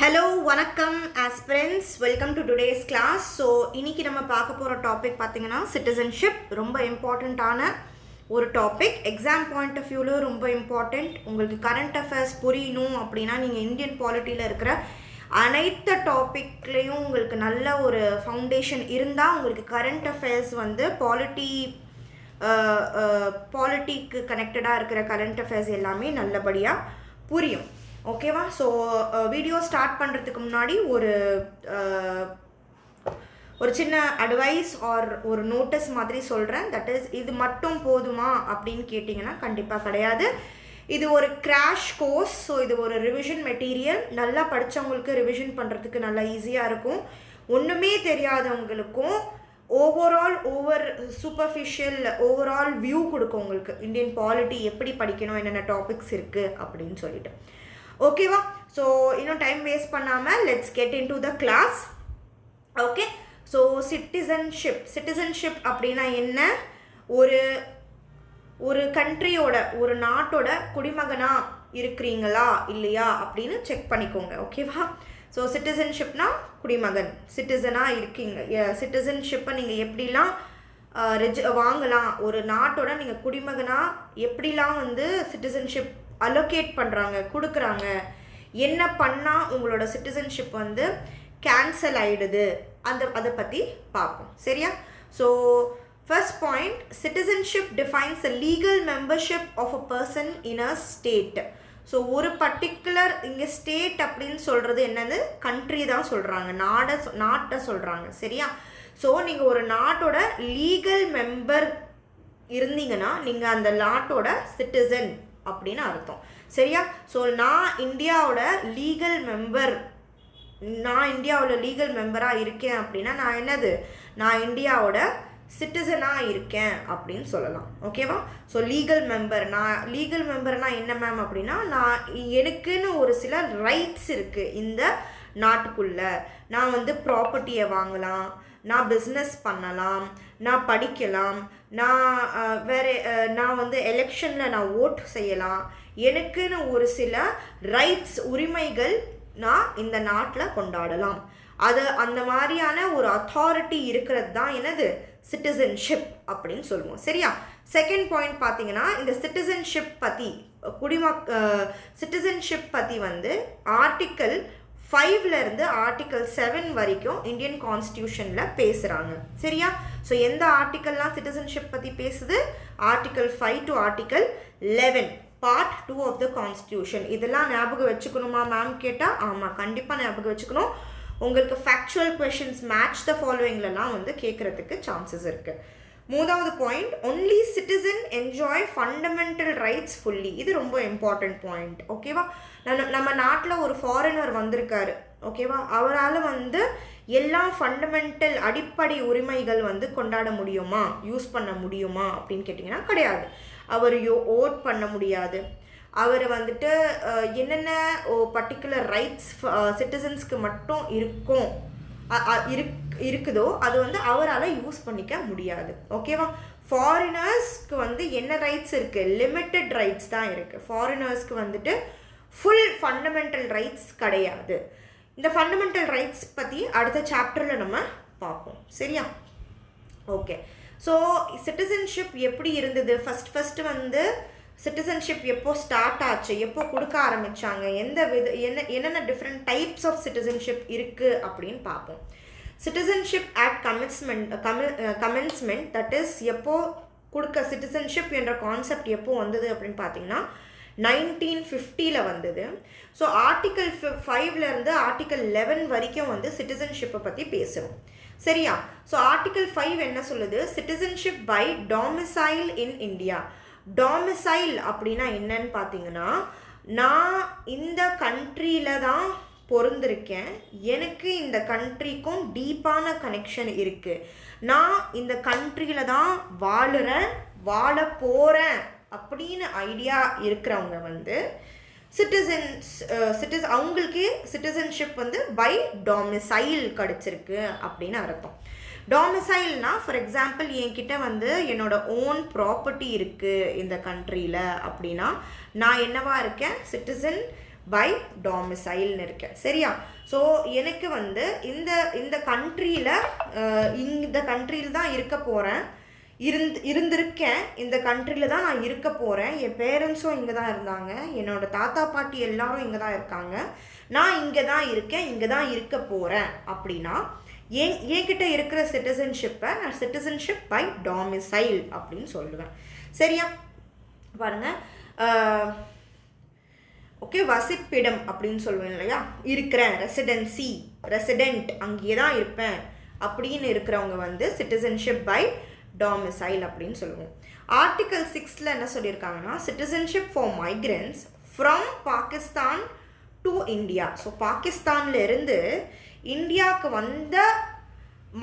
Hello வணக்கம் aspirants, welcome to today's class. So இன்றைக்கி நம்ம பார்க்க போகிற டாபிக் பார்த்திங்கன்னா சிட்டிசன்ஷிப். ரொம்ப இம்பார்ட்டண்ட்டான ஒரு டாபிக், எக்ஸாம் பாயிண்ட் ஆஃப் வியூவில் ரொம்ப இம்பார்ட்டண்ட். உங்களுக்கு கரண்ட் அஃபேர்ஸ் புரியணும் அப்படின்னா நீங்கள் இந்தியன் பாலிட்டியில் இருக்கிற அனைத்து டாப்பிக்லேயும் உங்களுக்கு நல்ல ஒரு ஃபவுண்டேஷன் இருந்தால் உங்களுக்கு கரண்ட் அஃபேர்ஸ் பாலிட்டிக்கு கனெக்டடாக இருக்கிற கரண்ட் அஃபேர்ஸ் எல்லாமே நல்லபடியாக புரியும். ஓகேவா? ஸோ வீடியோ ஸ்டார்ட் பண்ணுறதுக்கு முன்னாடி ஒரு சின்ன அட்வைஸ் ஆர் ஒரு நோட்டீஸ் மாதிரி சொல்கிறேன். தட் இஸ், இது மட்டும் போதுமா அப்படின்னு கேட்டிங்கன்னா கண்டிப்பாக கிடையாது. இது ஒரு கிராஷ் கோர்ஸ். ஸோ இது ஒரு ரிவிஷன் மெட்டீரியல். நல்லா படித்தவங்களுக்கு ரிவிஷன் பண்ணுறதுக்கு நல்லா ஈஸியாக இருக்கும். ஒன்றுமே தெரியாதவங்களுக்கும் சூப்பர்ஃபிஷியல் ஓவரால் வியூ கொடுக்கும் உங்களுக்கு, இந்தியன் பாலிட்டி எப்படி படிக்கணும், என்னென்ன டாபிக்ஸ் இருக்குது அப்படின்னு சொல்லிட்டு. ஓகேவா? ஸோ இன்னும் டைம் வேஸ்ட் பண்ணாமல் let's get into the class. Okay, so citizenship அப்படின்னா என்ன? ஒரு கண்ட்ரியோட, ஒரு நாட்டோட குடிமகனாக இருக்கிறீங்களா இல்லையா அப்படின்னு செக் பண்ணிக்கோங்க. ஓகேவா? ஸோ சிட்டிசன்ஷிப்னா குடிமகன், சிட்டிசனாக இருக்கீங்க. சிட்டிசன்ஷிப்பை நீங்கள் எப்படிலாம் வாங்கலாம், ஒரு நாட்டோட நீங்கள் குடிமகனாக எப்படிலாம் சிட்டிசன்ஷிப் அலோகேட் பண்ணுறாங்க, கொடுக்குறாங்க, என்ன பண்ணால் உங்களோட சிட்டிசன்ஷிப் கேன்சல் ஆகிடுது, அதை பற்றி பார்ப்போம். சரியா? So first point, citizenship defines a legal membership of a person in a state. So ஒரு பர்டிகுலர், இங்கே ஸ்டேட் அப்படின்னு சொல்கிறது என்னது, கண்ட்ரி தான் சொல்கிறாங்க, நாட்டை சொல்கிறாங்க. சரியா? ஸோ நீங்கள் ஒரு நாட்டோட லீகல் மெம்பர் இருந்தீங்கன்னா நீங்கள் அந்த நாட்டோட சிட்டிசன் அப்படின்னு அர்த்தம். சரியா? ஸோ நான் இந்தியாவோட லீகல் மெம்பராக இருக்கேன் அப்படின்னா நான் என்னது, நான் இந்தியாவோட சிட்டிசனாக இருக்கேன் அப்படின்னு சொல்லலாம். ஓகேவா? ஸோ லீகல் மெம்பர்னா என்ன மேம் அப்படின்னா, நான் எனக்குன்னு ஒரு சில ரைட்ஸ் இருக்குது இந்த நாட்டுக்குள்ளே. நான் ப்ராப்பர்ட்டியை வாங்கலாம், நான் பிஸ்னஸ் பண்ணலாம், நான் படிக்கலாம், நான் எலெக்ஷனில் நான் ஓட் செய்யலாம். எனக்குன்னு ஒரு சில ரைட்ஸ், உரிமைகள் நான் இந்த நாட்டில் கொண்டாடலாம். அந்த மாதிரியான ஒரு அத்தாரிட்டி இருக்கிறது தான் என்னது, சிட்டிசன்ஷிப் அப்படின்னு சொல்லுவோம். சரியா? செகண்ட் பாயிண்ட் பார்த்தீங்கன்னா, இந்த சிட்டிசன்ஷிப் பற்றி ஆர்டிக்கல் 5லேருந்து ஆர்டிக்கல் 7 வரைக்கும் இந்தியன் கான்ஸ்டியூஷனில் பேசுகிறாங்க. சரியா? ஸோ எந்த ஆர்டிக்கல்லாம் சிட்டிசன்ஷிப் பற்றி பேசுது? Article 5 to article 11, part 2 of the constitution. இதெல்லாம் ஞாபகம் வச்சுக்கணுமா மேம் கேட்டால் ஆமாம், கண்டிப்பாக ஞாபகம் வச்சுக்கணும். உங்களுக்கு ஃபேக்சுவல் கொஷின்ஸ் மேட்ச் த ஃபாலோவிங்லலாம் கேட்குறதுக்கு சான்சஸ் இருக்குது. மூணாவது point, only citizen enjoy fundamental rights fully. இது ரொம்ப இம்பார்ட்டண்ட் பாயிண்ட். ஓகேவா? நம்ம நாட்டில் ஒரு ஃபாரினர் வந்திருக்காரு. ஓகேவா? அவரால் எல்லா ஃபண்டமெண்டல் அடிப்படை உரிமைகள் கொண்டாட முடியுமா, யூஸ் பண்ண முடியுமா அப்படின்னு கேட்டிங்கன்னா கிடையாது. அவர் ஓட் பண்ண முடியாது. அவர் என்னென்ன பர்டிகுலர் ரைட்ஸ் சிட்டிசன்ஸ்க்கு மட்டும் இருக்குதோ அது அவரால் யூஸ் பண்ணிக்க முடியாது. ஓகேவா? ஃபாரினர்ஸ்க்கு என்ன ரைட்ஸ் இருக்குது? லிமிட்டட் ரைட்ஸ் தான் இருக்குது. ஃபாரினர்ஸ்க்கு ஃபுல் ஃபண்டமெண்டல் ரைட்ஸ் கிடையாது. இந்த ஃபண்டமெண்டல் ரைட்ஸ் பற்றி அடுத்த சாப்டரில் நம்ம பார்ப்போம். சரியா? ஓகே. ஸோ சிட்டிசன்ஷிப் எப்படி இருந்தது? ஃபஸ்ட்டு சிட்டிசன்ஷிப் எப்போ ஸ்டார்ட் ஆச்சு, எப்போ கொடுக்க ஆரம்பித்தாங்க, என்னென்ன டிஃப்ரெண்ட் டைப்ஸ் ஆஃப் சிட்டிசன்ஷிப் இருக்குது அப்படின்னு பார்ப்போம். Citizenship at commencement, that is எப்போ கொடுக்க சிட்டிசன்ஷிப் என்ற கான்செப்ட் எப்போ வந்தது அப்படின்னு பார்த்தீங்கன்னா 1950 வந்தது. ஸோ ஆர்டிக்கல் 5லேருந்து ஆர்டிக்கல் 11 வரைக்கும் சிட்டிசன்ஷிப்பை பற்றி பேசுகிறோம். சரியா? ஸோ ஆர்டிக்கல் 5 என்ன சொல்லுது? Citizenship by domicile in India. Domicile அப்படின்னா என்னன்னு பார்த்தீங்கன்னா, நான் இந்த கண்ட்ரியில் தான் பொருந்திருக்கேன், எனக்கு இந்த கண்ட்ரிக்கும் டீப்பான கனெக்ஷன் இருக்குது, நான் இந்த கண்ட்ரியில் தான் வாழ போகிறேன் அப்படின்னு ஐடியா இருக்கிறவங்க அவங்களுக்கு சிட்டிசன்ஷிப் பை டாமிசைல் கிடச்சிருக்கு அப்படின்னு அர்த்தம். டாமிசைல்னா, ஃபார் எக்ஸாம்பிள், என்கிட்ட என்னோட ஓன் ப்ராப்பர்ட்டி இருக்குது இந்த கண்ட்ரியில் அப்படின்னா நான் என்னவா இருக்கேன், சிட்டிசன் பை டாமிசைல்னு இருக்கேன். சரியா? ஸோ எனக்கு வந்து இந்த கண்ட்ரியில் இந்த கண்ட்ரியில் தான் இருக்க போகிறேன், இருந்திருக்கேன். இந்த கண்ட்ரியில் தான் நான் இருக்க போகிறேன். என் பேரண்ட்ஸும் இங்கே தான் இருந்தாங்க, என்னோடய தாத்தா பாட்டி எல்லாரும் இங்கே தான் இருக்காங்க, நான் இங்கே தான் இருக்கேன், இங்கே தான் இருக்க போகிறேன் அப்படின்னா என்கிட்ட இருக்கிற சிட்டிசன்ஷிப்பை நான் சிட்டிசன்ஷிப் பை டாமிசைல் அப்படின்னு சொல்லுவேன். சரியா? பாருங்கள், ஓகே, வசிப்பிடம் அப்படின்னு சொல்லுவேன் இல்லையா, இருக்கிறேன், ரெசிடென்ட், அங்கேயே தான் இருப்பேன் அப்படின்னு இருக்கிறவங்க வந்து சிட்டிசன்ஷிப் பை டாமிசைல் அப்படின்னு சொல்லுவோம். ஆர்டிகல் 6 என்ன சொல்லியிருக்காங்கன்னா, citizenship for migrants from Pakistan to India. So பாகிஸ்தான்ல இருந்து இந்தியாவுக்கு வந்த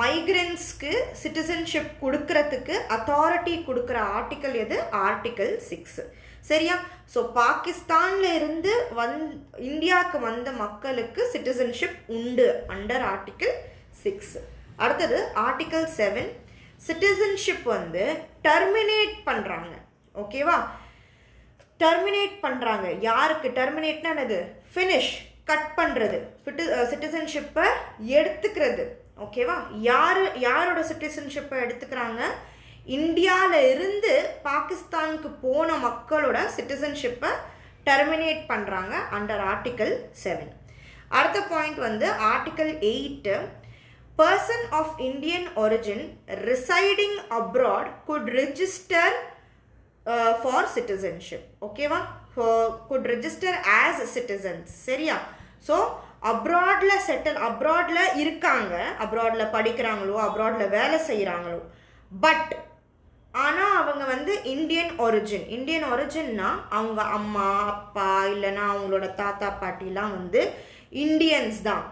மைக்ரன்ஸ்க்கு சிட்டிசன்ஷிப் கொடுக்கறதுக்கு அத்தாரிட்டி கொடுக்குற ஆர்டிக்கல் எது? ஆர்டிக்கல் 6. சரியா? ஸோ பாகிஸ்தான்ல இருந்து இந்தியாவுக்கு வந்த மக்களுக்கு சிட்டிசன்ஷிப் உண்டு அண்டர் ஆர்டிக்கல் 6. அடுத்தது ஆர்டிக்கல் 7, சிட்டிசன்ஷிப் வந்து டெர்மினேட் பண்ணுறாங்க. ஓகேவா? டெர்மினேட் பண்ணுறாங்க. யாருக்கு டெர்மினேட்னா என்னது? ஃபினிஷ், கட் பண்ணுறது, சிட்டிசன்ஷிப்பை எடுத்துக்கிறது. ஓகேவா? யாரோட சிட்டிசன்ஷிப்பை எடுத்துக்கிறாங்க? இந்தியாவில் இருந்து பாகிஸ்தானுக்கு போன மக்களோட சிட்டிசன்ஷிப்பை டெர்மினேட் பண்ணுறாங்க அண்டர் ஆர்டிக்கல் 7. அடுத்த பாயிண்ட் வந்து article 8, person of Indian origin residing abroad could register for citizenship. ஓகேவா? Could register as citizens. சரியா? ஸோ அப்ராடில் இருக்காங்க, அப்ராடில் படிக்கிறாங்களோ, அப்ராடில் வேலை செய்கிறாங்களோ, பட் ஆனால் அவங்க வந்து இந்தியன் ஒரிஜின்னா அவங்க அம்மா அப்பா இல்லைன்னா அவங்களோட தாத்தா பாட்டிலாம் வந்து இந்தியன்ஸ் தான்.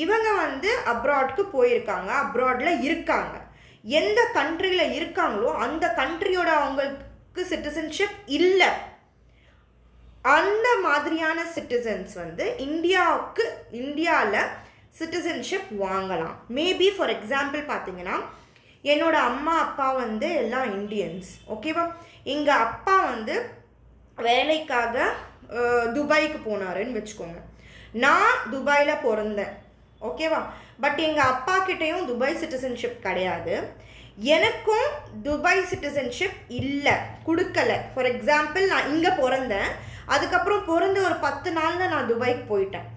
இவங்க வந்து அப்ராட்க்கு போயிருக்காங்க, அப்ராடில் இருக்காங்க. எந்த கண்ட்ரியில் இருக்காங்களோ அந்த கண்ட்ரியோட அவங்களுக்கு சிட்டிசன்ஷிப் இல்லை. அந்த மாதிரியான சிட்டிசன்ஸ் வந்து இந்தியாவில் சிட்டிசன்ஷிப் வாங்கலாம். மேபி ஃபார் எக்ஸாம்பிள் பார்த்தீங்கன்னா, என்னோட அம்மா அப்பா வந்து எல்லாம் இந்தியன்ஸ். ஓகேவா? எங்கள் அப்பா வந்து வேலைக்காக துபாய்க்கு போனாருன்னு வச்சுக்கோங்க. நான் துபாயில் பிறந்தேன். ஓகேவா? பட் எங்கள் அப்பா கிட்டேயும் துபாய் சிட்டிசன்ஷிப் கிடையாது, எனக்கும் துபாய் சிட்டிசன்ஷிப் இல்லை, கொடுக்கலை. ஃபார் எக்ஸாம்பிள், நான் இங்கே பிறந்தேன், அதுக்கப்புறம் பிறந்து ஒரு 10 நாளில் நான் துபாய்க்கு போயிட்டேன்.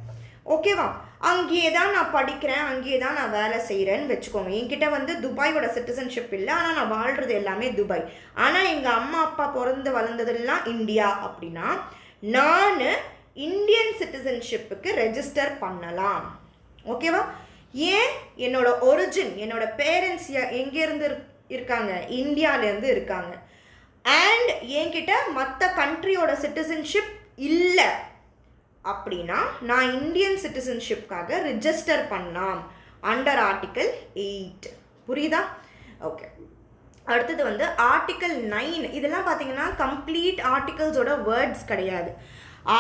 ஓகேவா? அங்கேயே தான் நான் படிக்கிறேன், அங்கேயே தான் நான் வேலை செய்கிறேன்னு வச்சுக்கோங்க. என்கிட்ட வந்து துபாயோட சிட்டிசன்ஷிப் இல்லை, ஆனால் நான் வாழ்கிறது எல்லாமே துபாய். ஆனால் எங்கள் அம்மா அப்பா பிறந்து வளர்ந்ததெல்லாம் இந்தியா அப்படின்னா நான் இந்தியன் சிட்டிசன்ஷிப்புக்கு ரெஜிஸ்டர் பண்ணலாம். ஓகேவா? ஏன்? என்னோட ஒரிஜின், என்னோட பேரண்ட்ஸ் எங்கேருந்து இருக்காங்க? இந்தியாவிலேருந்து இருக்காங்க. அண்ட் என்கிட்ட மற்ற கண்ட்ரியோட சிட்டிசன்ஷிப் இல்லை அப்படின்னா நான் இந்தியன் சிட்டிசன்ஷிப்காக ரிஜிஸ்டர் பண்ணலாம் அண்டர் ஆர்டிக்கல் 8. புரியுதா? ஓகே. அடுத்தது வந்து ஆர்டிக்கல் 9. இதெல்லாம் பார்த்தீங்கன்னா கம்ப்ளீட் ஆர்டிகல்ஸோட வேர்ட்ஸ் கிடையாது.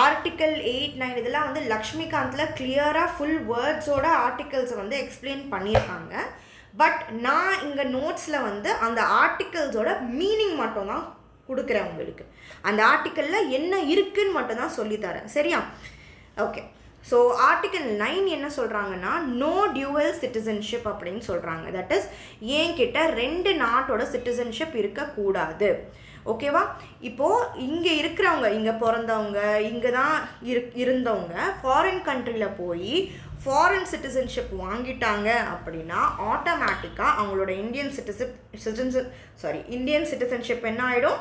ஆர்டிக்கல் 8, 9 இதெல்லாம் வந்து லக்ஷ்மிகாந்தில் கிளியராக ஃபுல் வேர்ட்ஸோட ஆர்டிகல்ஸை வந்து எக்ஸ்பிளைன் பண்ணியிருக்காங்க. பட் நான் இங்கே நோட்ஸில் வந்து அந்த ஆர்டிகல்ஸோட மீனிங் மட்டும்தான் கொடுக்குறேன் உங்களுக்கு. அந்த ஆர்டிக்கலில் என்ன இருக்குன்னு மட்டும்தான் சொல்லித்தரேன். சரியா? ஓகே. ஸோ ஆர்டிக்கல் 9 என்ன சொல்கிறாங்கன்னா, நோ டியூவல் சிட்டிசன்ஷிப் அப்படின்னு சொல்கிறாங்க. தட் இஸ், என்கிட்ட 2 நாட்டோட சிட்டிசன்ஷிப் இருக்கக்கூடாது. ஓகேவா? இப்போது இங்கே இருக்கிறவங்க, இங்கே பிறந்தவங்க, இங்கே தான் இருந்தவங்க ஃபாரின் கண்ட்ரியில் போய் ஃபாரின் சிட்டிசன்ஷிப் வாங்கிட்டாங்க அப்படின்னா ஆட்டோமேட்டிக்காக அவங்களோட இந்தியன் சிட்டிசன்ஷிப் என்ன ஆகிடும்?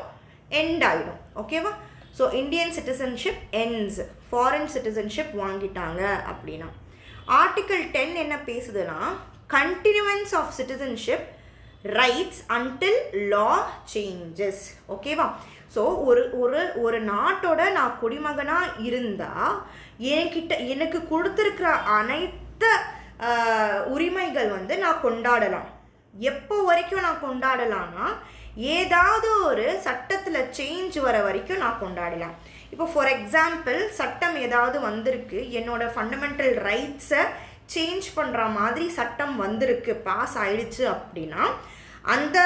எண்ட் ஆகிடும். ஓகேவா? So Indian citizenship ends, foreign citizenship வாங்கிட்டாங்க அப்படின்னா. ஆர்டிக்கல் 10 என்ன பேசுதுன்னா, continuance of citizenship rights until law changes. ஓகேவா? ஸோ ஒரு நாட்டோட நான் குடிமகனாக இருந்தால் எனக்கு கொடுத்துருக்கிற அனைத்து உரிமைகள் வந்து நான் கொண்டாடலாம். எப்போ வரைக்கும் நான் கொண்டாடலாம்னா, ஏதாவது ஒரு சட்டத்தில் சேஞ்ச் வர வரைக்கும் நான் கொண்டாடலாம். இப்போ ஃபார் எக்ஸாம்பிள், சட்டம் ஏதாவது வந்திருக்கு, என்னோடய ஃபண்டமெண்டல் ரைட்ஸை சேஞ்ச் பண்ணுற மாதிரி சட்டம் வந்திருக்கு, பாஸ் ஆயிடுச்சு அப்படின்னா அந்த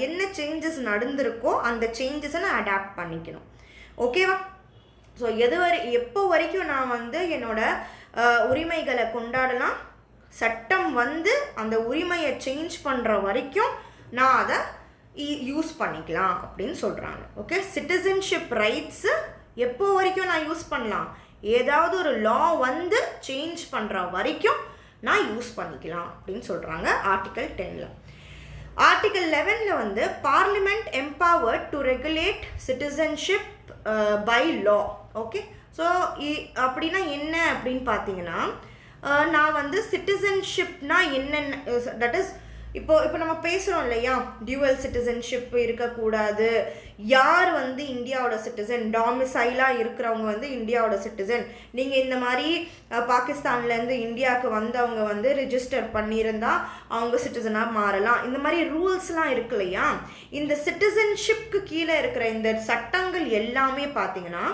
என்ன சேஞ்சஸ் நடந்திருக்கோ அந்த சேஞ்சஸை நான் அடாப்ட் பண்ணிக்கணும். ஓகேவா? ஸோ எப்போ வரைக்கும் நான் வந்து என்னோட உரிமைகளை கொண்டாடலாம், சட்டம் வந்து அந்த உரிமையை சேஞ்ச் பண்ணுற வரைக்கும் நான் அதை யூஸ் பண்ணிக்கலாம் அப்படின்னு சொல்கிறாங்க. ஓகே, சிட்டிசன்ஷிப் ரைட்ஸு எப்போ வரைக்கும் நான் யூஸ் பண்ணலாம், ஏதாவது ஒரு லா வந்து சேஞ்ச் பண்ணுற வரைக்கும் நான் யூஸ் பண்ணிக்கலாம் அப்படின்னு சொல்கிறாங்க ஆர்டிக்கல் 10ல். ஆர்டிக்கல் 11ல் வந்து parliament empowered to regulate citizenship by law. Okay, so அப்படின்னா என்ன அப்படின்னு பார்த்தீங்கன்னா, நான் வந்து சிட்டிசன்ஷிப்னா என்னென்ன, தட் இஸ் இப்போ நம்ம பேசுகிறோம் இல்லையா, டியூவல் சிட்டிசன்ஷிப் இருக்கக்கூடாது, யார் வந்து இந்தியாவோட சிட்டிசன், டாமிசைலாக இருக்கிறவங்க வந்து இந்தியாவோட சிட்டிசன், நீங்கள் இந்த மாதிரி பாகிஸ்தான்லேருந்து இந்தியாவுக்கு வந்தவங்க வந்து ரிஜிஸ்டர் பண்ணியிருந்தால் அவங்க சிட்டிசனாக மாறலாம், இந்த மாதிரி ரூல்ஸ்லாம் இருக்கு இல்லையா. இந்த சிட்டிசன்ஷிப்க்கு கீழே இருக்கிற இந்த சட்டங்கள் எல்லாமே பார்த்தீங்கன்னா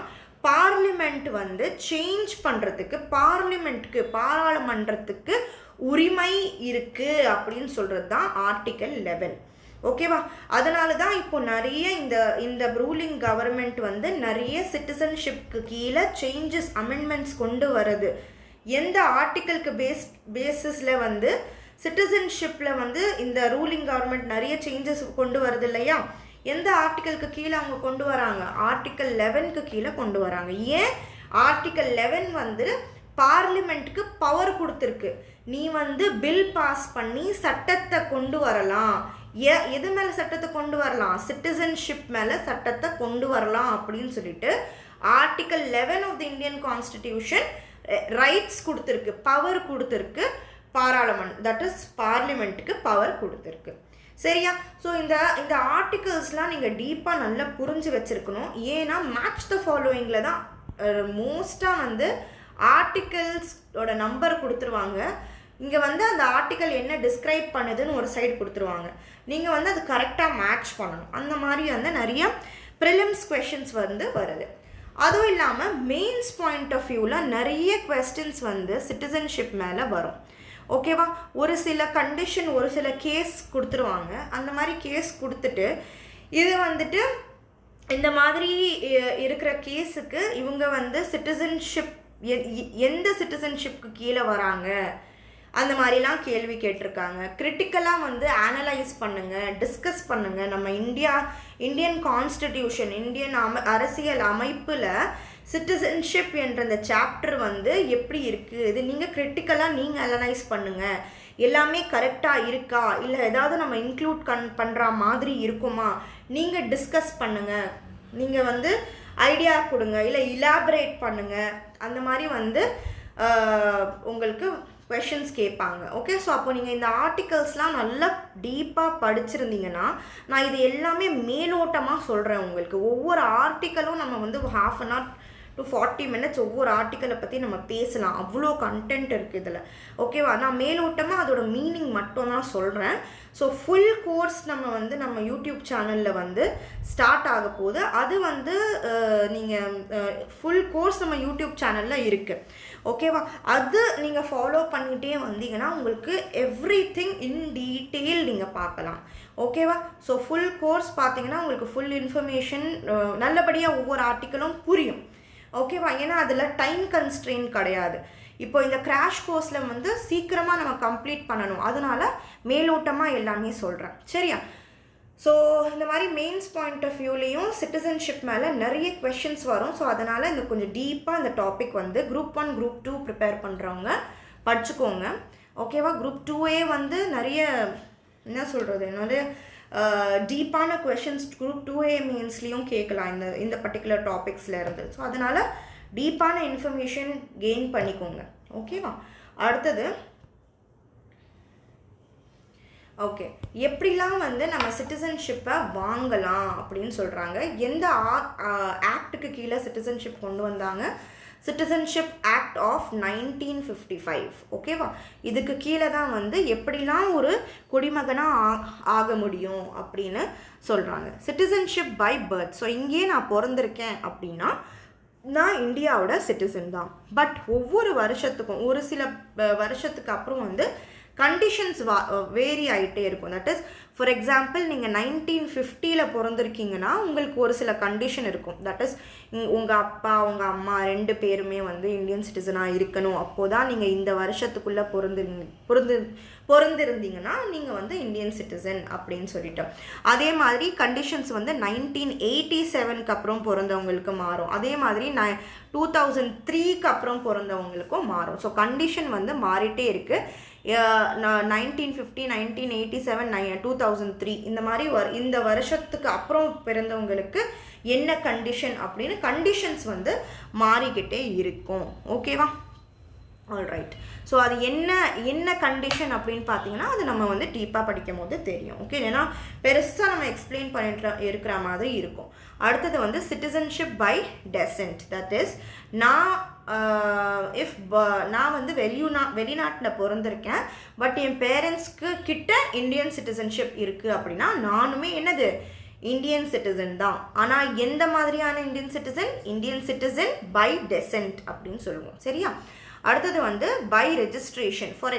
பார்லிமெண்ட் வந்து சேஞ்ச் பண்ணுறதுக்கு, பாராளுமன்றத்துக்கு உரிமை இருக்குது அப்படின்னு சொல்கிறது தான் ஆர்டிக்கல் 11. ஓகேவா, அதனால தான் இப்போ நிறைய இந்த ரூலிங் கவர்மெண்ட் வந்து நிறைய சிட்டிசன்ஷிப்க்கு கீழே சேஞ்சஸ், அமெண்ட்மெண்ட்ஸ் கொண்டு வருது. எந்த ஆர்டிக்கலுக்கு பேசிஸில் வந்து சிட்டிசன்ஷிப்பில் வந்து இந்த ரூலிங் கவர்மெண்ட் நிறைய சேஞ்சஸ் கொண்டு வருது இல்லையா, எந்த ஆர்டிக்கலுக்கு கீழே அவங்க கொண்டு வராங்க, ஆர்டிக்கல் 11க்கு கீழே கொண்டு வராங்க. ஏன் ஆர்டிக்கல் 11 வந்து பார்லிமெண்ட்டுக்கு பவர் கொடுத்துருக்கு, நீ வந்து பில் பாஸ் பண்ணி சட்டத்தை கொண்டு வரலாம், எது மேலே சட்டத்தை கொண்டு வரலாம், சிட்டிசன்ஷிப் மேலே சட்டத்தை கொண்டு வரலாம் அப்படின்னு சொல்லிட்டு article 11 of the Indian constitution rights கொடுத்துருக்கு, பவர் கொடுத்துருக்கு, தட் இஸ் பார்லிமெண்ட்டுக்கு பவர் கொடுத்துருக்கு. சரியா, ஸோ இந்த ஆர்டிகல்ஸ்லாம் நீங்கள் டீப்பாக நல்லா புரிஞ்சு வச்சுருக்கணும். ஏன்னா மேட்ச் த ஃபாலோயிங்கில் தான் மோஸ்ட்டாக வந்து ஆர்டிகல்ஸோட நம்பர் கொடுத்துருவாங்க, இங்கே வந்து அந்த ஆர்டிக்கல் என்ன டிஸ்கிரைப் பண்ணுதுன்னு ஒரு சைடு கொடுத்துருவாங்க, நீங்கள் வந்து அது கரெக்டாக மேட்ச் பண்ணணும். அந்த மாதிரி வந்து நிறைய ப்ரிலிம்ஸ் கொஷின்ஸ் வந்து வருது. அதுவும் இல்லாமல் மெயின்ஸ் பாயிண்ட் ஆஃப் வியூவில் நிறைய கொஸ்டின்ஸ் வந்து சிட்டிசன்ஷிப் மேலே வரும். ஓகேவா, ஒரு சில கண்டிஷன், ஒரு சில கேஸ் கொடுத்துருவாங்க, அந்த மாதிரி கேஸ் கொடுத்துட்டு இது வந்துட்டு இந்த மாதிரி இருக்கிற கேஸுக்கு இவங்க வந்து சிட்டிசன்ஷிப் எந்த சிட்டிசன்ஷிப்க்கு கீழே வராங்க அந்த மாதிரிலாம் கேள்வி கேட்டிருக்காங்க. கிரிட்டிக்கலாக வந்து அனலைஸ் பண்ணுங்கள், டிஸ்கஸ் பண்ணுங்கள். நம்ம இந்தியன் கான்ஸ்டிடியூஷன், இந்தியன் அரசியல் அமைப்பில் சிட்டிசன்ஷிப் என்ற இந்த சாப்டர் வந்து எப்படி இருக்குது, இது நீங்கள் கிரிட்டிக்கலாக நீங்கள் அனலைஸ் பண்ணுங்கள், எல்லாமே கரெக்டாக இருக்கா, இல்லை ஏதாவது நம்ம இன்க்ளூட் பண்ணுற மாதிரி இருக்குமா, நீங்கள் டிஸ்கஸ் பண்ணுங்கள், நீங்கள் வந்து ஐடியா கொடுங்க, இல்லை இலாபரேட் பண்ணுங்கள், அந்த மாதிரி வந்து உங்களுக்கு கொஷின்ஸ் கேட்பாங்க. ஓகே, ஸோ அப்போ நீங்கள் இந்த ஆர்டிகல்ஸ்லாம் நல்லா டீப்பாக படிச்சிருந்தீங்கன்னா, நான் இது எல்லாமே மேலோட்டமாக சொல்கிறேன் உங்களுக்கு. ஒவ்வொரு ஆர்டிக்கலும் நம்ம வந்து 1/2 hour to 40 minutes ஒவ்வொரு ஆர்டிக்கலை பற்றி நம்ம பேசலாம், அவ்வளோ கண்டென்ட் இருக்குது இதில். ஓகேவா, நான் மேலோட்டமாக அதோட மீனிங் மட்டும் தான் சொல்கிறேன். ஸோ ஃபுல் கோர்ஸ் நம்ம யூடியூப் சேனலில் வந்து ஸ்டார்ட் ஆக போகுது. அது வந்து நீங்கள் ஃபுல் கோர்ஸ் நம்ம யூடியூப் சேனலில் இருக்குது. ஓகேவா, அது நீங்கள் ஃபாலோ பண்ணிகிட்டே வந்தீங்கன்னா உங்களுக்கு எவ்ரிதிங் இன் டீட்டெயில் நீங்கள் பார்க்கலாம். ஓகேவா, ஸோ ஃபுல் கோர்ஸ் பார்த்தீங்கன்னா உங்களுக்கு ஃபுல் இன்ஃபர்மேஷன் நல்லபடியாக ஒவ்வொரு ஆர்டிக்கலும் புரியும். ஓகேவா, ஏன்னா அதில் டைம் கன்ஸ்ட்ரெயின் கிடையாது. இப்போ இந்த கிராஷ் கோர்ஸில் வந்து சீக்கிரமாக நம்ம கம்ப்ளீட் பண்ணணும், அதனால மேலோட்டமாக எல்லாமே சொல்கிறேன். சரியா, ஸோ இந்த மாதிரி மெயின்ஸ் பாயிண்ட் ஆஃப் வியூலேயும் சிட்டிசன்ஷிப் மேலே நிறைய கொஷின்ஸ் வரும். ஸோ அதனால் இந்த கொஞ்சம் டீப்பாக இந்த டாபிக் வந்து குரூப் 1 குரூப் 2 ப்ரிப்பேர் பண்ணுறவங்க படிச்சுக்கோங்க. ஓகேவா, குரூப் 2A வந்து நிறைய என்ன சொல்கிறது, என்னது டீப்பான கொஷின்ஸ் குரூப் 2A மெயின்ஸ்லேயும் கேட்கலாம் இந்த பர்டிகுலர் டாபிக்ஸில் இருந்து. ஸோ அதனால் டீப்பான இன்ஃபர்மேஷன் கெயின் பண்ணிக்கோங்க. ஓகேவா, அடுத்தது ஓகே, எப்படிலாம் வந்து நம்ம சிட்டிசன்ஷிப்பை வாங்கலாம் அப்படின்னு சொல்கிறாங்க. எந்த ஆக்டுக்கு கீழே சிட்டிசன்ஷிப் கொண்டு வந்தாங்க, சிட்டிசன்ஷிப் ஆக்ட் ஆஃப் 1955. ஓகேவா, இதுக்கு கீழே தான் வந்து எப்படிலாம் ஒரு குடிமகனாக ஆக முடியும் அப்படின்னு சொல்கிறாங்க. Citizenship by birth. ஸோ இங்கேயே நான் பிறந்திருக்கேன் அப்படின்னா நான் இந்தியாவோட சிட்டிசன் தான். பட் ஒவ்வொரு வருஷத்துக்கும் ஒரு சில வருஷத்துக்கு அப்புறம் வந்து கண்டிஷன்ஸ் வேரி ஆகிட்டே இருக்கும். தட் இஸ் ஃபார் எக்ஸாம்பிள் நீங்கள் 1950 பிறந்திருக்கீங்கன்னா உங்களுக்கு ஒரு சில கண்டிஷன் இருக்கும். தட் இஸ் உங்கள் அப்பா உங்கள் அம்மா 2 பேருமே வந்து இந்தியன் சிட்டிசனாக இருக்கணும். அப்போது தான் நீங்கள் இந்த வருஷத்துக்குள்ளே பிறந்திருந்தீங்கன்னா நீங்கள் வந்து இந்தியன் சிட்டிசன் அப்படின்னு சொல்லிட்டு. அதே மாதிரி கண்டிஷன்ஸ் வந்து 1987 அப்புறம் பிறந்தவங்களுக்கு மாறும். அதே மாதிரி 2003 அப்புறம் பிறந்தவங்களுக்கும் மாறும். ஸோ கண்டிஷன் வந்து மாறிட்டே இருக்குது. 1950, 1987, 2003 இந்த மாதிரி இந்த வருஷத்துக்கு அப்புறம் பிறந்தவங்களுக்கு என்ன கண்டிஷன் அப்படின்னு கண்டிஷன்ஸ் வந்து மாறிக்கிட்டே இருக்கும். ஓகேவா? ஆல்ரைட். ஸோ அது என்ன கண்டிஷன் அப்படின்னு பார்த்தீங்கன்னா அது நம்ம வந்து டீப்பாக படிக்கும் போது தெரியும். ஓகே, ஏன்னா பெருசாக நம்ம எக்ஸ்பிளைன் பண்ணிட்டு இருக்கிற மாதிரி இருக்கும். அடுத்தது வந்து citizenship by descent. That is நான் வந்து வெளிநாட்டில் பிறந்திருக்கேன், பட் என் பேரண்ட்ஸ்க்கு கிட்ட இந்தியன் சிட்டிசன்ஷிப் இருக்குது அப்படின்னா நானுமே என்னது இந்தியன் சிட்டிசன் தான். ஆனால் எந்த மாதிரியான இந்தியன் சிட்டிசன் பை டெசன்ட் அப்படின்னு சொல்லுவோம். சரியா? அடுத்தது வந்து பை ரெஜிஸ்ட்ரேஷன். ஃபார்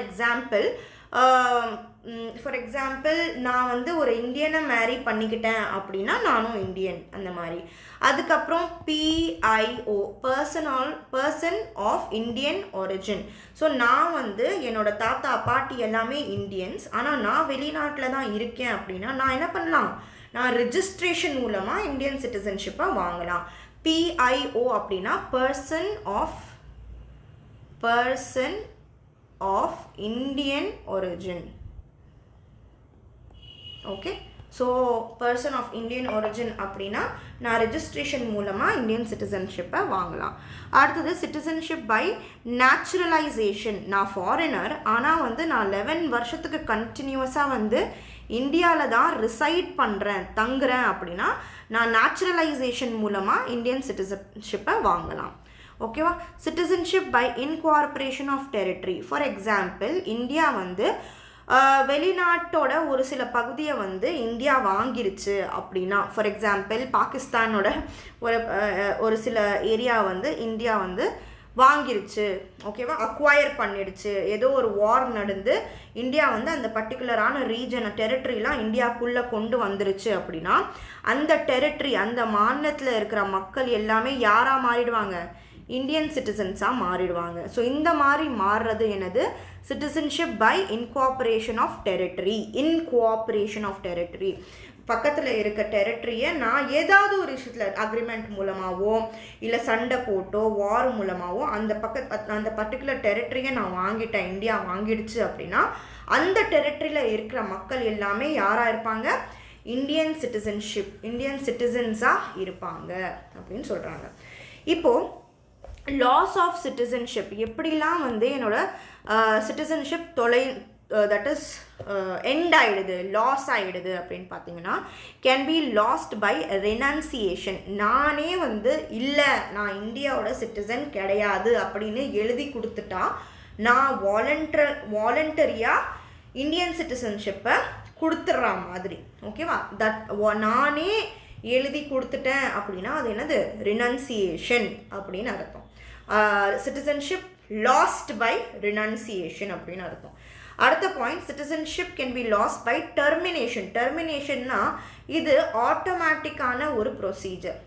எக்ஸாம்பிள் நான் வந்து ஒரு இந்தியனை மேரி பண்ணிக்கிட்டேன் அப்படின்னா நானும் இந்தியன் அந்த மாதிரி. அதுக்கப்புறம் PIO person of Indian origin. So நான் வந்து என்னோட தாத்தா பாட்டி எல்லாமே இந்தியன்ஸ், ஆனால் நான் வெளிநாட்டில் தான் இருக்கேன் அப்படின்னா நான் என்ன பண்ணலாம்? நான் ரெஜிஸ்ட்ரேஷன் மூலமாக இந்தியன் சிட்டிசன்ஷிப்பை வாங்கலாம். PIO அப்படின்னா person of Indian origin. Okay, so person of Indian origin அப்படின்னா நான் ரெஜிஸ்ட்ரேஷன் மூலமாக இந்தியன் சிட்டிசன்ஷிப்பை வாங்கலாம். அடுத்தது சிட்டிசன்ஷிப் பை நேச்சுரலைசேஷன். நான் ஃபாரினர், ஆனால் வந்து நான் 11 வருஷத்துக்கு கண்டினியூஸாக வந்து இந்தியாவில் தான் ரிசைட் பண்ணுறேன், தங்குறேன் அப்படின்னா நான் நேச்சுரலைசேஷன் மூலமாக இந்தியன் சிட்டிசன்ஷிப்பை வாங்கலாம். ஓகேவா? Citizenship by incorporation of territory. For example India வந்து வெளிநாட்டோட ஒரு சில பகுதியை வந்து இந்தியா வாங்கிருச்சு அப்படின்னா, ஃபார் எக்ஸாம்பிள் பாகிஸ்தானோட ஒரு சில ஏரியா வந்து இந்தியா வந்து வாங்கிருச்சு. ஓகேவா? அக்வயர் பண்ணிடுச்சு. ஏதோ ஒரு வார் நடந்து இந்தியா வந்து அந்த பர்டிகுலரான ரீஜனை டெரிட்டரிலாம் இந்தியாவுக்குள்ளே கொண்டு வந்துருச்சு அப்படின்னா அந்த டெரிட்டரி அந்த மாநிலத்தில் இருக்கிற மக்கள் எல்லாமே யாராக மாறிடுவாங்க? இந்தியன் சிட்டிசன்ஸாக மாறிடுவாங்க. ஸோ இந்த மாதிரி மாறுறது என்னது? Citizenship by incorporation of territory. பக்கத்தில் இருக்க டெரிட்டரியை நான் ஏதாவது ஒரு விஷயத்தில் அக்ரிமெண்ட் மூலமாகவோ இல்லை சண்டை போட்டோ வார் மூலமாகவோ அந்த பர்டிகுலர் டெரிட்டரியை நான் வாங்கிட்டேன், இந்தியா வாங்கிடுச்சு அப்படின்னா அந்த டெரிட்டரியில் இருக்கிற மக்கள் எல்லாமே யாராக இருப்பாங்க? இந்தியன் சிட்டிசன்ஸாக இருப்பாங்க அப்படின்னு சொல்கிறாங்க. இப்போது லாஸ் ஆஃப் சிட்டிசன்ஷிப் எப்படிலாம் வந்து என்னோட சிட்டிசன்ஷிப் தட் இஸ் எண்ட் ஆகிடுது, லாஸ் ஆகிடுது அப்படின்னு பார்த்தீங்கன்னா can be lost by renunciation. நானே வந்து இல்லை நான் இந்தியாவோட சிட்டிசன் கிடையாது அப்படின்னு எழுதி கொடுத்துட்டா நான் வாலண்டரியாக இந்தியன் சிட்டிசன்ஷிப்பை கொடுத்துட்ற மாதிரி. ஓகேவா? நானே எழுதி கொடுத்துட்டேன் அப்படின்னா அது என்னது? ரினன்சியேஷன் அப்படின்னு அர்த்தம். சிட்டிசன்ஷிப் லாஸ்ட் பை ரினன்சியேஷன் அப்படின்னு அர்த்தம். அடுத்த point, citizenship can be lost by termination. டெர்மினேஷன்னா இது ஆட்டோமேட்டிக்கான ஒரு ப்ரொசீஜர்.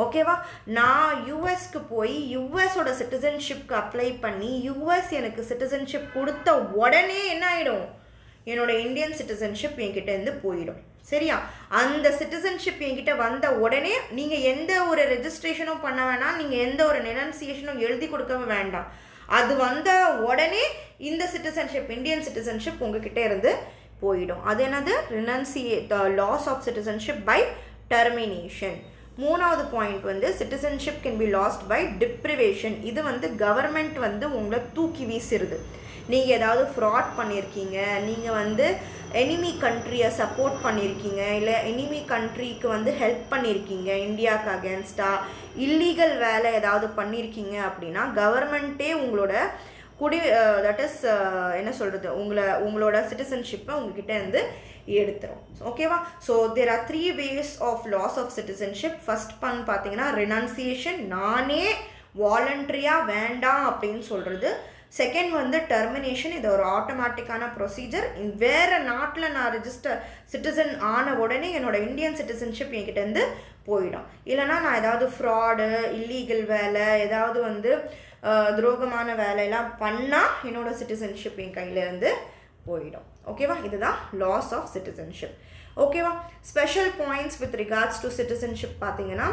ஓகேவா? நான் யூஎஸ்க்கு போய் யூஎஸோட சிட்டிசன்ஷிப்க்கு அப்ளை பண்ணி யூஎஸ் எனக்கு சிட்டிசன்ஷிப் கொடுத்த உடனே என்ன ஆகிடும்? என்னோட இந்தியன் சிட்டிசன்ஷிப் என்கிட்டேருந்து போயிடும். சரியா? அந்த சிட்டிசன்ஷிப் என்கிட்ட வந்த உடனே நீங்கள் எந்த ஒரு ரெஜிஸ்ட்ரேஷனும் பண்ண வேணாம், நீங்கள் எந்த ஒரு ரெனன்சியேஷனும் எழுதி கொடுக்கவே வேண்டாம். அது வந்த உடனே இந்த சிட்டிசன்ஷிப் இந்தியன் சிட்டிசன்ஷிப் உங்ககிட்ட இருந்து போயிடும். அது என்னது? Loss of citizenship by termination. மூணாவது பாயிண்ட் வந்து citizenship can be lost by deprivation. இது வந்து கவர்மெண்ட் வந்து உங்களை தூக்கி வீசிடுது. நீங்கள் ஏதாவது ஃப்ராட் பண்ணியிருக்கீங்க, நீங்கள் வந்து எனிமி கண்ட்ரியை சப்போர்ட் பண்ணியிருக்கீங்க, இல்லை எனிமி கண்ட்ரிக்கு வந்து ஹெல்ப் பண்ணியிருக்கீங்க, இந்தியாவுக்கு அகேன்ஸ்டாக இல்லீகல் வேலை ஏதாவது பண்ணியிருக்கீங்க அப்படின்னா கவர்மெண்ட்டே உங்களோட தட் இஸ் என்ன சொல்கிறது, உங்களோட சிட்டிசன்ஷிப்பை உங்ககிட்ட இருந்து எடுத்துரும். ஓகேவா? So there are 3 ways of loss of citizenship. First பார்த்தீங்கன்னா ரெனன்சியேஷன், நானே வாலண்ட்ரியாக வேண்டாம் அப்படின்னு சொல்கிறது. செகண்ட் வந்து டெர்மினேஷன், இது ஒரு ஆட்டோமேட்டிக்கான ப்ரொசீஜர். வேறு நாட்டில் நான் ரிஜிஸ்டர் சிட்டிசன் ஆன உடனே என்னோடய இந்தியன் சிட்டிசன்ஷிப் என்கிட்டேருந்து போயிடும். இல்லைனா நான் ஏதாவது ஃப்ராடு, இல்லீகல் வேலை, ஏதாவது வந்து துரோகமான வேலையெல்லாம் பண்ணால் என்னோடய சிட்டிசன்ஷிப் என் கையிலேருந்து போயிடும். ஓகேவா? இதுதான் லாஸ் ஆஃப் சிட்டிசன்ஷிப். ஓகேவா? Special points with regards to citizenship பார்த்தீங்கன்னா,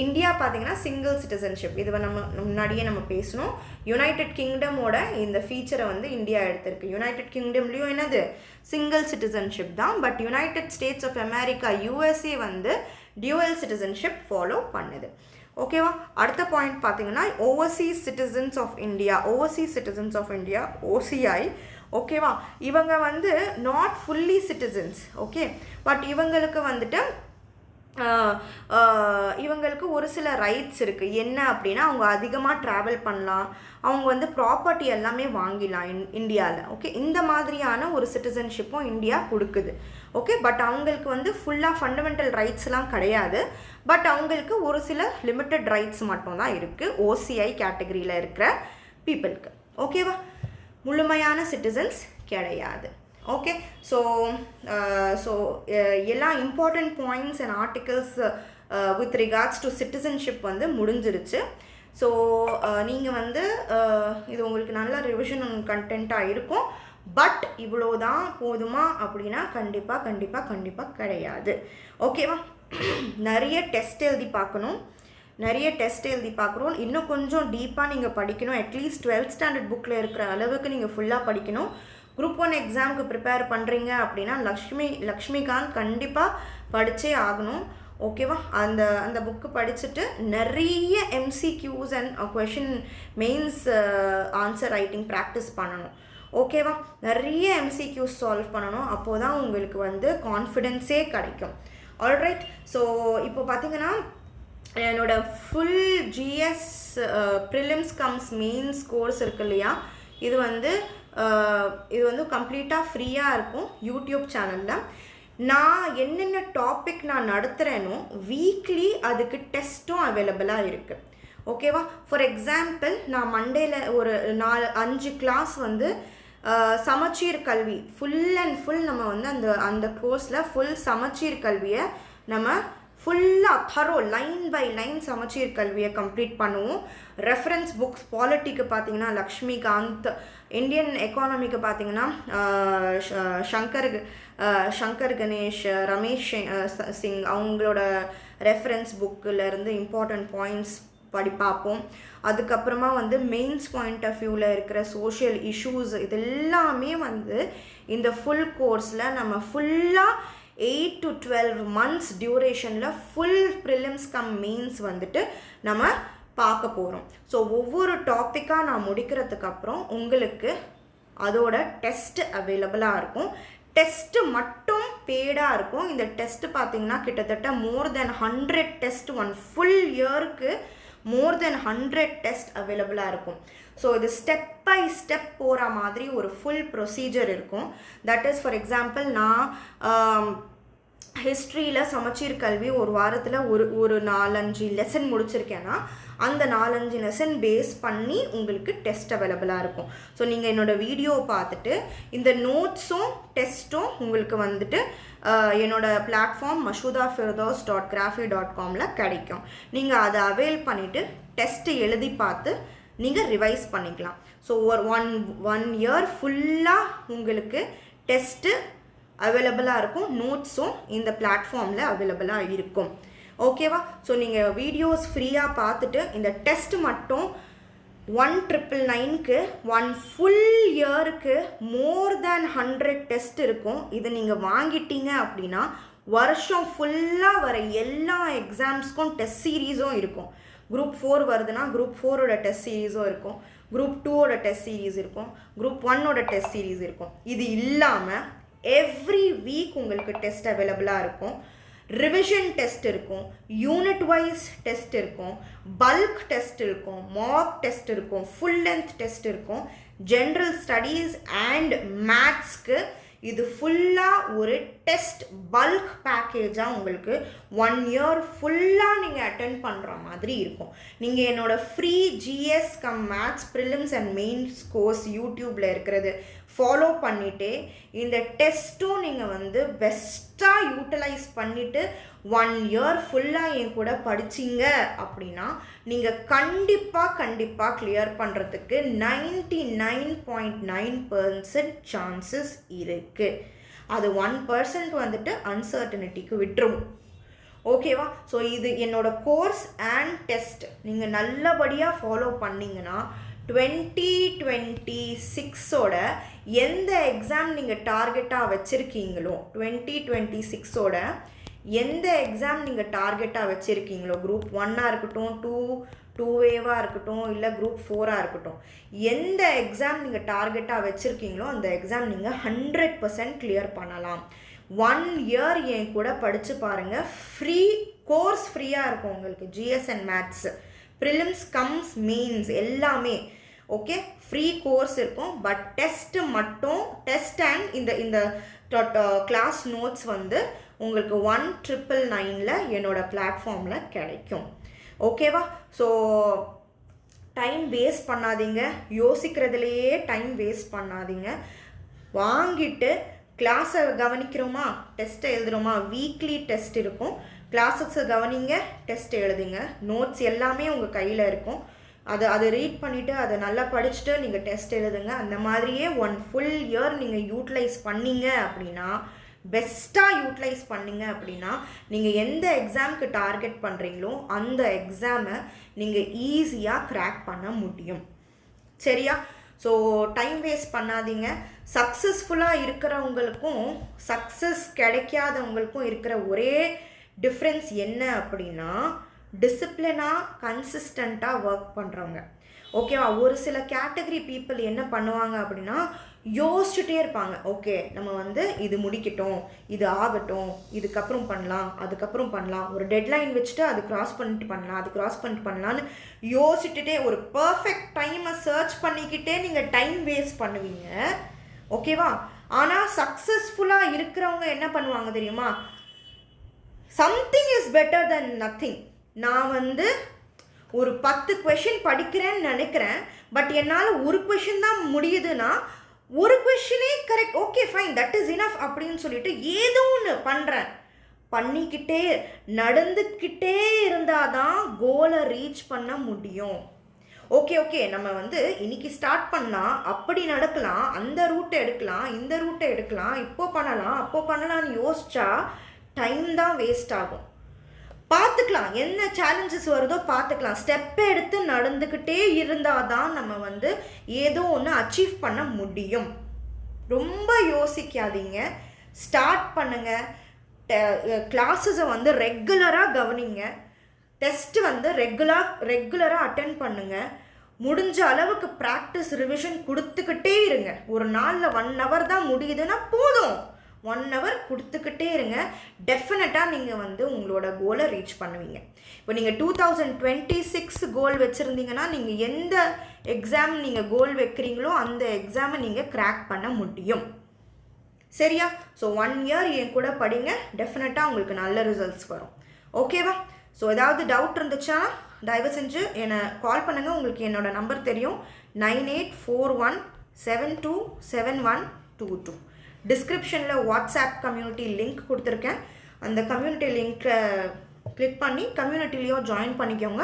இந்தியா பார்த்தீங்கன்னா சிங்கிள் சிட்டிசன்ஷிப், இது நம்ம முன்னாடியே நம்ம பேசணும். யுனைடெட் கிங்டமோட இந்த ஃபீச்சரை வந்து இந்தியா எடுத்திருக்கு. யுனைடெட் கிங்டம்லேயும் என்னது சிங்கிள் சிட்டிசன்ஷிப் தான். But united states of America USA வந்து டியூவல் சிட்டிசன்ஷிப் ஃபாலோ பண்ணுது. ஓகேவா? அடுத்த பாயிண்ட் பார்த்தீங்கன்னா overseas citizens of India. Overseas citizens of India OCI. ஓகேவா? இவங்க வந்து not fully citizens. Okay, but இவங்களுக்கு வந்துட்டு இவங்களுக்கு ஒரு சில ரைட்ஸ் இருக்குது. என்ன அப்படின்னா, அவங்க அதிகமாக ட்ராவல் பண்ணலாம், அவங்க வந்து ப்ராப்பர்ட்டி எல்லாமே வாங்கிடலாம் இந்தியாவில். ஓகே, இந்த மாதிரியான ஒரு சிட்டிசன்ஷிப்பும் இந்தியா கொடுக்குது. ஓகே, பட் அவங்களுக்கு வந்து ஃபுல்லாக ஃபண்டமெண்டல் ரைட்ஸ்லாம் கிடையாது. பட் அவங்களுக்கு ஒரு சில லிமிட்டட் ரைட்ஸ் மட்டும்தான் இருக்குது OCI கேட்டகரியில் இருக்கிற பீப்புளுக்கு. ஓகேவா? முழுமையான சிட்டிசன்ஸ் கிடையாது. ஓகே, ஸோ எல்லா important points and articles with regards to citizenship வந்து முடிஞ்சிருச்சு. ஸோ நீங்கள் வந்து இது உங்களுக்கு நல்ல ரிவிஷன் கண்டென்ட்டாக இருக்கும். பட் இவ்வளோ தான் போதுமா அப்படின்னா கண்டிப்பாக கிடையாது. ஓகேவா? நிறைய டெஸ்ட் எழுதி பார்க்குறோம். இன்னும் கொஞ்சம் டீப்பாக நீங்கள் படிக்கணும். அட்லீஸ்ட் 12th ஸ்டாண்டர்ட் புக்கில் இருக்கிற அளவுக்கு நீங்கள் ஃபுல்லாக படிக்கணும். குரூப் 1 எக்ஸாமுக்கு ப்ரிப்பேர் பண்ணுறீங்க அப்படின்னா லக்ஷ்மிகாந்த் கண்டிப்பாக படித்தே ஆகணும். ஓகேவா? அந்த புக்கு படிச்சுட்டு நிறைய MCQs and question mains answer writing practice பண்ணணும். ஓகேவா? நிறைய MCQs சால்வ் பண்ணணும். அப்போது தான் உங்களுக்கு வந்து கான்ஃபிடென்ஸே கிடைக்கும். ஆல்ரைட். ஸோ இப்போ பார்த்தீங்கன்னா என்னோட full GS prelims comes mains course இருக்கு இல்லையா, இது வந்து கம்ப்ளீட்டாக ஃப்ரீயாக இருக்கும் யூடியூப் சேனலில். நான் என்னென்ன டாபிக் நான் நடத்துகிறேனோ வீக்லி அதுக்கு டெஸ்ட்டும் அவைலபிளாக இருக்குது. ஓகேவா? ஃபார் எக்ஸாம்பிள், நான் மண்டேல ஒரு 4-5 கிளாஸ் வந்து சமச்சீர் கல்வி ஃபுல் அண்ட் ஃபுல் நம்ம வந்து அந்த கோர்ஸில் ஃபுல் சமச்சீர் கல்வியை நம்ம ஃபுல்லாக தரோ லைன் பை லைன் சமச்சீர் கல்வியை கம்ப்ளீட் பண்ணுவோம். ரெஃபரன்ஸ் புக்ஸ் பாலிட்டிக்கு பார்த்தீங்கன்னா லக்ஷ்மிகாந்த், இந்தியன் எக்கானமிக்கு பார்த்தீங்கன்னா சங்கர் கணேஷ், ரமேஷ் சிங் அவங்களோட ரெஃபரன்ஸ் புக்கிலேருந்து இம்பார்ட்டண்ட் பாயிண்ட்ஸ் பார்ப்போம். அதுக்கப்புறமா வந்து மெயின்ஸ் பாயிண்ட் ஆஃப் வியூவில் இருக்கிற சோஷியல் இஷ்யூஸ் இது எல்லாமே வந்து இந்த ஃபுல் கோர்ஸில் நம்ம ஃபுல்லாக 8 to 12 months டியூரேஷனில் ஃபுல் ப்ரிலிம்ஸ் கம் மெயின்ஸ் வந்துட்டு நம்ம பார்க்க போகிறோம். ஸோ ஒவ்வொரு டாப்பிக்காக நான் முடிக்கிறதுக்கப்புறம் உங்களுக்கு அதோட டெஸ்ட் அவைலபிளாக இருக்கும். டெஸ்ட்டு மட்டும் பேடாக இருக்கும். இந்த டெஸ்ட்டு பார்த்திங்கன்னா கிட்டத்தட்ட மோர் தென் 100 டெஸ்ட், ஒன் ஃபுல் இயருக்கு மோர் தென் 100 டெஸ்ட் அவைலபிளாக இருக்கும். ஸோ இது ஸ்டெப் பை ஸ்டெப் போகிற மாதிரி ஒரு ஃபுல் ப்ரொசீஜர் இருக்கும். தட் இஸ் ஃபார் எக்ஸாம்பிள், நான் ஹிஸ்ட்ரியில் சமச்சீர் கல்வி ஒரு வாரத்தில் ஒரு 4-5 லெசன் முடிச்சிருக்கேன்னா அந்த 4-5 லெசன் பேஸ் பண்ணி உங்களுக்கு டெஸ்ட் அவைலபிளாக இருக்கும். ஸோ நீங்கள் என்னோடய வீடியோவை பார்த்துட்டு இந்த நோட்ஸும் டெஸ்ட்டும் உங்களுக்கு வந்துட்டு என்னோடய பிளாட்ஃபார்ம் mashudafirdaus.graphy.comல கிடைக்கும். நீங்கள் அதை அவைல் பண்ணிவிட்டு டெஸ்ட்டு எழுதி பார்த்து நீங்கள் ரிவைஸ் பண்ணிக்கலாம். ஸோ ஒரு ஒன் இயர் ஃபுல்லாக உங்களுக்கு டெஸ்ட்டு அவைலபிளாக இருக்கும். நோட்ஸும் இந்த பிளாட்ஃபார்மில் அவைலபிளாக இருக்கும். ஓகேவா? ஸோ நீங்கள் வீடியோஸ் ஃப்ரீயாக பார்த்துட்டு இந்த டெஸ்ட் மட்டும் 1999க்கு ஒன் ஃபுல் இயருக்கு மோர் தேன் 100 டெஸ்ட் இருக்கும். இதை நீங்கள் வாங்கிட்டீங்க அப்படின்னா வருஷம் ஃபுல்லாக வர எல்லா எக்ஸாம்ஸ்க்கும் டெஸ்ட் சீரீஸும் இருக்கும். குரூப் 4 வருதுன்னா குரூப் 4ஓட டெஸ்ட் சீரீஸும் இருக்கும், குரூப் 2ஓட டெஸ்ட் சீரீஸ் இருக்கும், குரூப் 1ஓட டெஸ்ட் சீரீஸ் இருக்கும். இது இல்லாமல் எவ்ரி வீக் உங்களுக்கு டெஸ்ட் அவைலபிளாக இருக்கும். ரிவிஷன் டெஸ்ட் இருக்கும், யூனிட் வைஸ் டெஸ்ட் இருக்கும், பல்க் டெஸ்ட் இருக்கும், மார்க் டெஸ்ட் இருக்கும், ஃபுல் லென்த் டெஸ்ட் இருக்கும், ஜென்ரல் ஸ்டடீஸ் அண்ட் மேத்ஸ்க்கு இது ஃபுல்லாக ஒரு டெஸ்ட் பல்க் பேக்கேஜாக உங்களுக்கு 1 year ஃபுல்லாக நீங்கள் அட்டென்ட் பண்ணுற மாதிரி இருக்கும். நீங்கள் என்னோட free GS come maths prelims and mains course யூடியூப்பில் இருக்கிறது ஃபாலோ பண்ணிவிட்டு இந்த டெஸ்ட்டும் நீங்கள் வந்து பெஸ்ட்டாக யூட்டிலைஸ் பண்ணிவிட்டு 1 year ஃபுல்லாக என் கூட படிச்சிங்க அப்படின்னா நீங்கள் கண்டிப்பாக கிளியர் பண்ணுறதுக்கு 99.9% சான்சஸ் இருக்குது. அது 1% வந்துட்டு அன்சர்டனிட்டிக்கு விட்டுரும். ஓகேவா? ஸோ இது என்னோட கோர்ஸ் அண்ட் டெஸ்ட் நீங்கள் நல்லபடியாக ஃபாலோ பண்ணிங்கன்னா 2026ஓட எந்த எக்ஸாம் நீங்கள் டார்கெட்டாக வச்சுருக்கீங்களோ 2026ஓட எந்த எக்ஸாம் நீங்கள் டார்கெட்டாக வச்சுருக்கீங்களோ குரூப் 1ஆக இருக்கட்டும் 2A இருக்கட்டும் இல்லை குரூப் 4ஆக இருக்கட்டும், எந்த எக்ஸாம் நீங்கள் டார்கெட்டாக வச்சுருக்கீங்களோ அந்த எக்ஸாம் நீங்கள் 100% கிளியர் பண்ணலாம். 1 year என் கூட படித்து பாருங்கள். ஃப்ரீ கோர்ஸ் ஃப்ரீயாக இருக்கும் உங்களுக்கு. GS and maths prelims comes mains எல்லாமே ஓகே ஃப்ரீ கோர்ஸ் இருக்கும். பட் டெஸ்ட்டு மட்டும் டெஸ்ட் அண்ட் இந்த கிளாஸ் நோட்ஸ் வந்து உங்களுக்கு 1999 என்னோடய பிளாட்ஃபார்மில் கிடைக்கும். ஓகேவா? ஸோ டைம் வேஸ்ட் பண்ணாதீங்க, யோசிக்கிறதுலையே டைம் வேஸ்ட் பண்ணாதீங்க. வாங்கிட்டு கிளாஸை கவனிக்கிறோமா, டெஸ்ட்டை எழுதுகிறோமா, வீக்லி டெஸ்ட் இருக்கும், கிளாஸஸை கவனிங்க, டெஸ்ட் எழுதுங்க, நோட்ஸ் எல்லாமே உங்கள் கையில் இருக்கும். அதை ரீட் பண்ணிவிட்டு அதை நல்லா படிச்சுட்டு நீங்கள் டெஸ்ட் எழுதுங்க. அந்த மாதிரியே 1 full year நீங்கள் யூட்டிலைஸ் பண்ணிங்க அப்படின்னா, பெஸ்ட்டாக யூட்டிலைஸ் பண்ணிங்க அப்படின்னா நீங்கள் எந்த எக்ஸாமுக்கு டார்கெட் பண்ணுறீங்களோ அந்த எக்ஸாமை நீங்கள் ஈஸியாக க்ராக் பண்ண முடியும். சரியா? ஸோ டைம் வேஸ்ட் பண்ணாதீங்க. சக்ஸஸ்ஃபுல்லாக இருக்கிறவங்களுக்கும் சக்ஸஸ் கிடைக்காதவங்களுக்கும் இருக்கிற ஒரே டிஃப்ரென்ஸ் என்ன அப்படின்னா, டிசிப்ளினாக கன்சிஸ்டண்ட்டாக ஒர்க் பண்ணுறவங்க. ஓகேவா? ஒரு சில கேட்டகரி பீப்புள் என்ன பண்ணுவாங்க அப்படின்னா, யோசிச்சுட்டே இருப்பாங்க. ஓகே நம்ம வந்து இது முடிக்கட்டும், இது ஆகட்டும், இதுக்கப்புறம் பண்ணலாம், அதுக்கப்புறம் பண்ணலாம், ஒரு டெட்லைன் வச்சுட்டு அது க்ராஸ் பண்ணிட்டு பண்ணலான்னு யோசிச்சுட்டே ஒரு பர்ஃபெக்ட் டைமை சர்ச் பண்ணிக்கிட்டே நீங்கள் டைம் வேஸ்ட் பண்ணுவீங்க. ஓகேவா? ஆனால் சக்ஸஸ்ஃபுல்லாக இருக்கிறவங்க என்ன பண்ணுவாங்க தெரியுமா, something is better then nothing. நான் வந்து ஒரு 10 question படிக்கிறேன்னு நினைக்கிறேன், பட் என்னால் ஒரு கொஷின் தான் முடியுதுன்னா ஒரு கொஷினே correct, okay fine, that is enough அப்படின்னு சொல்லிட்டு ஏதோ ஒன்று பண்ணிக்கிட்டே நடந்துக்கிட்டே இருந்தால் தான் கோலை ரீச் பண்ண முடியும். ஓகே நம்ம வந்து இன்னைக்கு ஸ்டார்ட் பண்ணலாம், அப்படி நடக்கலாம், அந்த ரூட்டை எடுக்கலாம், இந்த ரூட்டை எடுக்கலாம், இப்போ பண்ணலாம் அப்போ பண்ணலான்னு யோசிச்சா டைம் தான் வேஸ்ட் ஆகும். பார்த்துக்கலாம், என்ன சேலஞ்சஸ் வருதோ பார்த்துக்கலாம். ஸ்டெப்பை எடுத்து நடந்துக்கிட்டே இருந்தால் தான் நம்ம வந்து ஏதோ ஒன்று அச்சீவ் பண்ண முடியும். ரொம்ப யோசிக்காதீங்க, ஸ்டார்ட் பண்ணுங்கள். கிளாஸஸை வந்து ரெகுலராக கவனிங்க. டெஸ்ட்டு வந்து ரெகுலராக அட்டென்ட் பண்ணுங்கள். முடிஞ்ச அளவுக்கு ப்ராக்டிஸ் ரிவிஷன் கொடுத்துக்கிட்டே இருங்க. ஒரு நாளில் 1 hour தான் முடியுதுன்னா போதும், 1 hour கொடுத்துக்கிட்டே இருங்க. டெஃபினட்டாக நீங்கள் வந்து உங்களோட கோலை ரீச் பண்ணுவீங்க. இப்போ நீங்கள் 2026 கோல் வச்சுருந்தீங்கன்னா நீங்கள் எந்த எக்ஸாம் நீங்கள் கோல் வைக்கிறீங்களோ அந்த எக்ஸாமை நீங்கள் கிராக் பண்ண முடியும். சரியா? ஸோ 1 year என் கூட படிங்க, டெஃபினட்டாக உங்களுக்கு நல்ல ரிசல்ட்ஸ் வரும். ஓகேவா? ஸோ ஏதாவது டவுட் இருந்துச்சுன்னா தயவு செஞ்சு என்னை கால் பண்ணுங்கள். உங்களுக்கு என்னோடய நம்பர் தெரியும், 9841727122. டிஸ்கிரிப்ஷனில் வாட்ஸ்அப் கம்யூனிட்டி லிங்க் கொடுத்துருக்கேன். அந்த கம்யூனிட்டி லிங்க்கை கிளிக் பண்ணி கம்யூனிட்டிலையும் ஜாயின் பண்ணிக்கோங்க.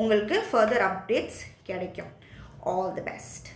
உங்களுக்கு ஃபர்தர் அப்டேட்ஸ் கிடைக்கும். All the best.